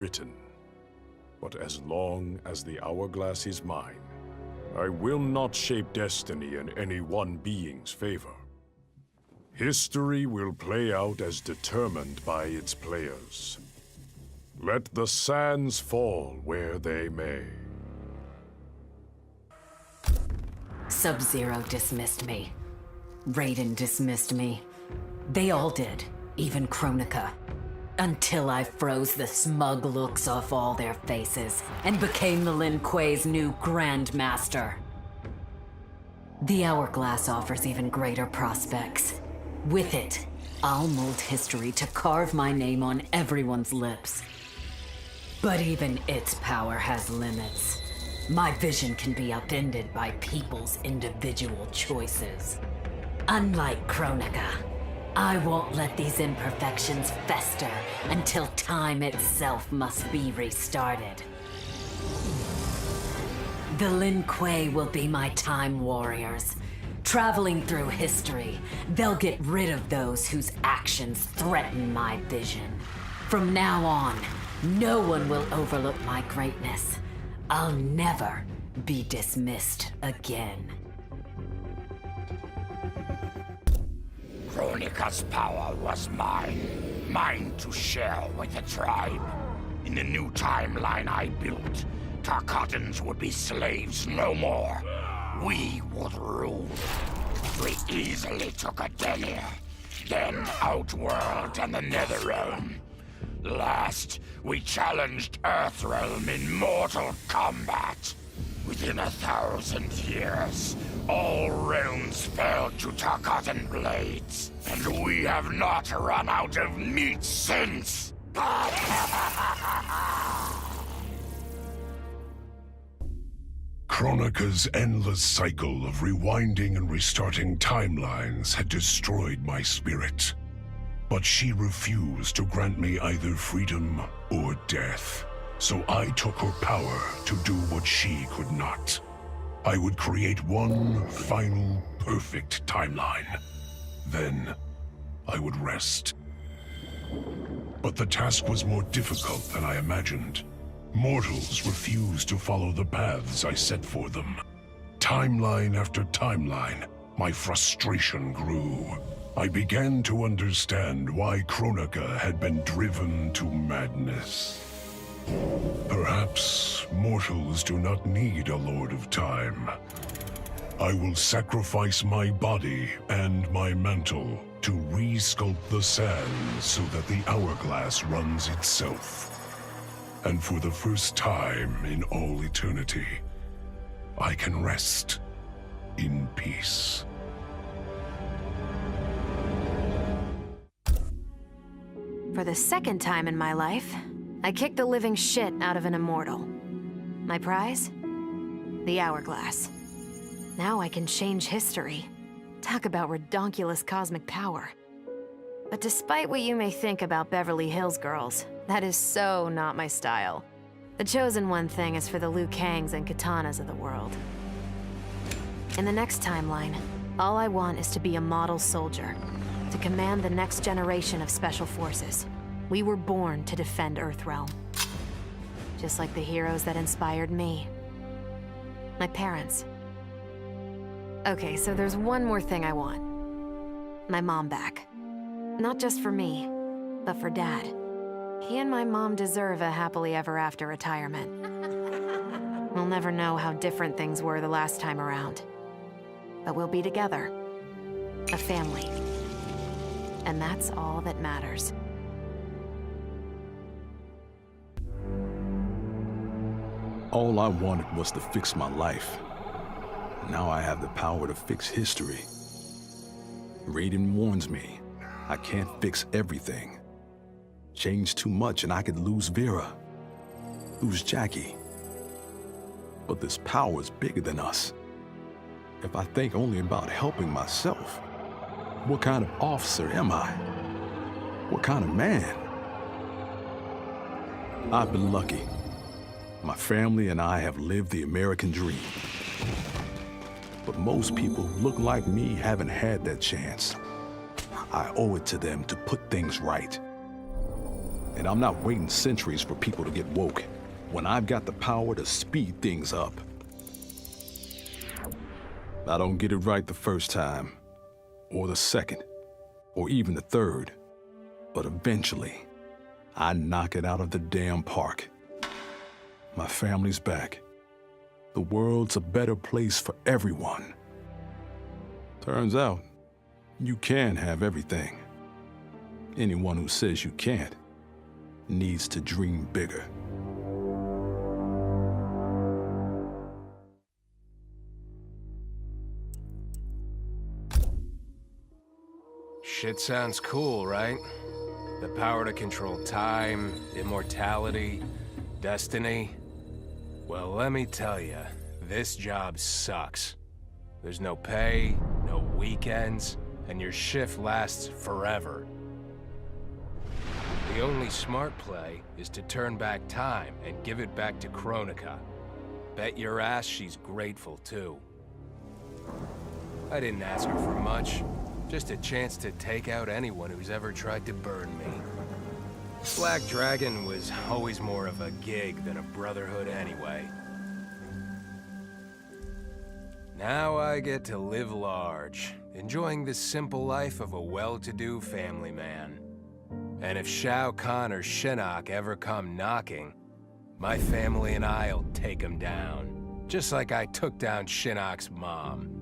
written. But as long as the hourglass is mine, I will not shape destiny in any one being's favor. History will play out as determined by its players. Let the sands fall where they may. Sub-Zero dismissed me. Raiden dismissed me. They all did, even Kronika. Until I froze the smug looks off all their faces and became the Lin Kuei's new Grandmaster. The Hourglass offers even greater prospects. With it, I'll mold history to carve my name on everyone's lips. But even its power has limits. My vision can be upended by people's individual choices. Unlike Kronika, I won't let these imperfections fester until time itself must be restarted. The Lin Kuei will be my time warriors. Traveling through history, they'll get rid of those whose actions threaten my vision. From now on, no one will overlook my greatness. I'll never be dismissed again. Kronika's power was mine. Mine to share with the tribe. In the new timeline I built, Tarkatans would be slaves no more. We would rule. We easily took Adenir, then Outworld and the Netherrealm. Last, we challenged Earthrealm in mortal combat. Within 1,000 years, all realms fell to Tarkatan blades, and we have not run out of meat since! Kronika's endless cycle of rewinding and restarting timelines had destroyed my spirit. But she refused to grant me either freedom or death. So I took her power to do what she could not. I would create one final, perfect timeline. Then, I would rest. But the task was more difficult than I imagined. Mortals refused to follow the paths I set for them. Timeline after timeline, my frustration grew. I began to understand why Kronika had been driven to madness. Perhaps mortals do not need a Lord of Time. I will sacrifice my body and my mantle to re-sculpt the sands so that the hourglass runs itself. And for the first time in all eternity, I can rest in peace. For the second time in my life, I kicked the living shit out of an immortal. My prize? The Hourglass. Now I can change history. Talk about redonkulous cosmic power. But despite what you may think about Beverly Hills girls, that is so not my style. The Chosen One thing is for the Liu Kangs and Katanas of the world. In the next timeline, all I want is to be a model soldier, to command the next generation of special forces. We were born to defend Earthrealm. Just like the heroes that inspired me. My parents. Okay, so there's one more thing I want. My mom back. Not just for me, but for Dad. He and my mom deserve a happily ever after retirement. We'll never know how different things were the last time around. But we'll be together. A family. And that's all that matters. All I wanted was to fix my life. Now I have the power to fix history. Raiden warns me, I can't fix everything. Change too much and I could lose Vera, lose Jackie. But this power is bigger than us. If I think only about helping myself, what kind of officer am I? What kind of man? I've been lucky. My family and I have lived the American dream. But most people who look like me haven't had that chance. I owe it to them to put things right. And I'm not waiting centuries for people to get woke when I've got the power to speed things up. I don't get it right the first time, or the second, or even the third, but eventually, I knock it out of the damn park. My family's back. The world's a better place for everyone. Turns out, you can have everything. Anyone who says you can't needs to dream bigger. Shit sounds cool, right? The power to control time, immortality, destiny. Well, let me tell you, this job sucks. There's no pay, no weekends, and your shift lasts forever. The only smart play is to turn back time and give it back to Kronika. Bet your ass she's grateful, too. I didn't ask her for much. Just a chance to take out anyone who's ever tried to burn me. Black Dragon was always more of a gig than a brotherhood anyway. Now I get to live large, enjoying the simple life of a well-to-do family man. And if Shao Kahn or Shinnok ever come knocking, my family and I'll take them down. Just like I took down Shinnok's mom.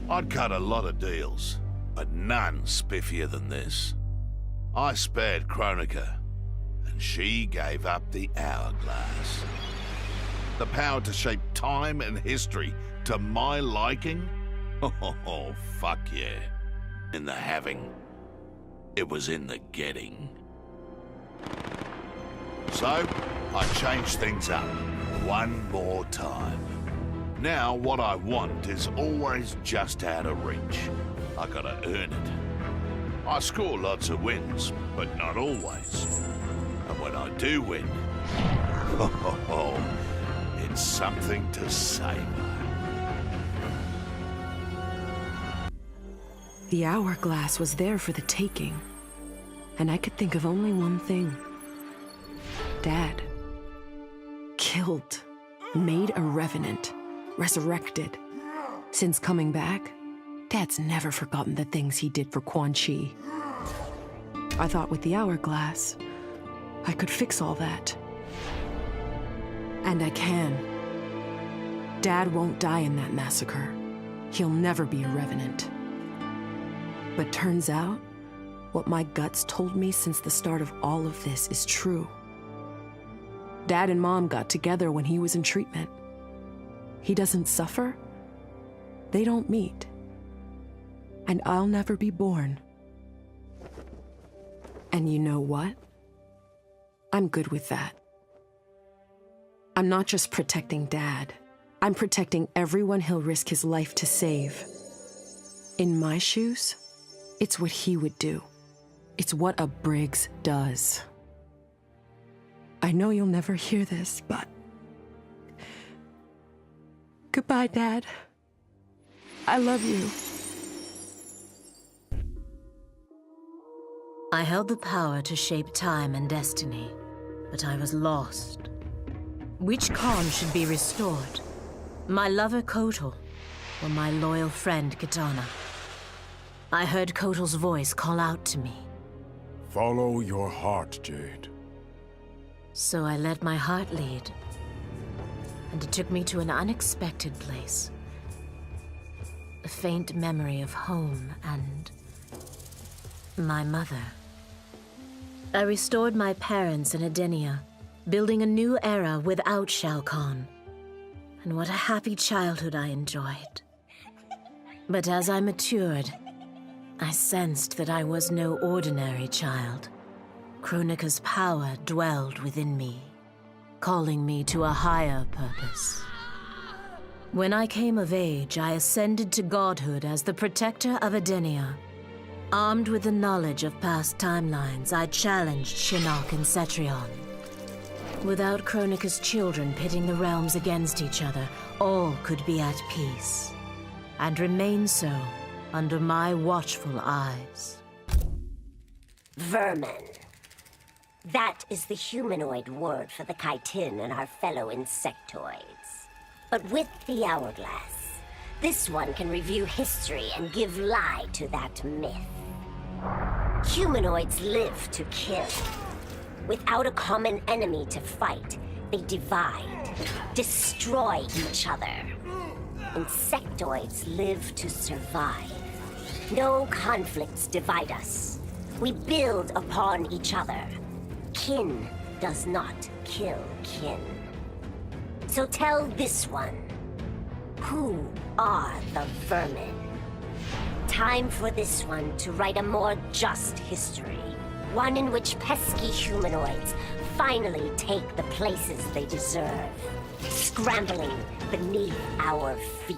I'd cut a lot of deals, but none spiffier than this. I spared Kronika, and she gave up the hourglass. The power to shape time and history to my liking? Oh, fuck yeah. In the having, it was in the getting. So, I changed things up one more time. Now, what I want is always just out of reach. I gotta earn it. I score lots of wins, but not always. And when I do win, it's something to savor. The hourglass was there for the taking, and I could think of only one thing. Dad. Killed. Made a revenant. Resurrected. Since coming back, Dad's never forgotten the things he did for Quan Chi. I thought with the hourglass, I could fix all that. And I can. Dad won't die in that massacre. He'll never be a revenant. But turns out, what my guts told me since the start of all of this is true. Dad and Mom got together when he was in treatment. He doesn't suffer. They don't meet. And I'll never be born. And you know what? I'm good with that. I'm not just protecting Dad. I'm protecting everyone he'll risk his life to save. In my shoes, it's what he would do. It's what a Briggs does. I know you'll never hear this, but... Goodbye, Dad. I love you. I held the power to shape time and destiny, but I was lost. Which Khan should be restored? My lover Kotal, or my loyal friend Kitana? I heard Kotal's voice call out to me. Follow your heart, Jade. So I let my heart lead, and it took me to an unexpected place. A faint memory of home and my mother. I restored my parents in Edenia, building a new era without Shao Kahn. And what a happy childhood I enjoyed. But as I matured, I sensed that I was no ordinary child. Kronika's power dwelled within me, calling me to a higher purpose. When I came of age, I ascended to godhood as the protector of Edenia. Armed with the knowledge of past timelines, I challenged Shinnok and Cetrion. Without Kronika's children pitting the realms against each other, all could be at peace. And remain so, under my watchful eyes. Vermin. That is the humanoid word for the chitin and our fellow insectoids. But with the hourglass, this one can review history and give lie to that myth. Humanoids live to kill. Without a common enemy to fight, they divide, destroy each other. Insectoids live to survive. No conflicts divide us. We build upon each other. Kin does not kill kin. So tell this one, who are the vermin? Time for this one to write a more just history. One in which pesky humanoids finally take the places they deserve, scrambling beneath our feet.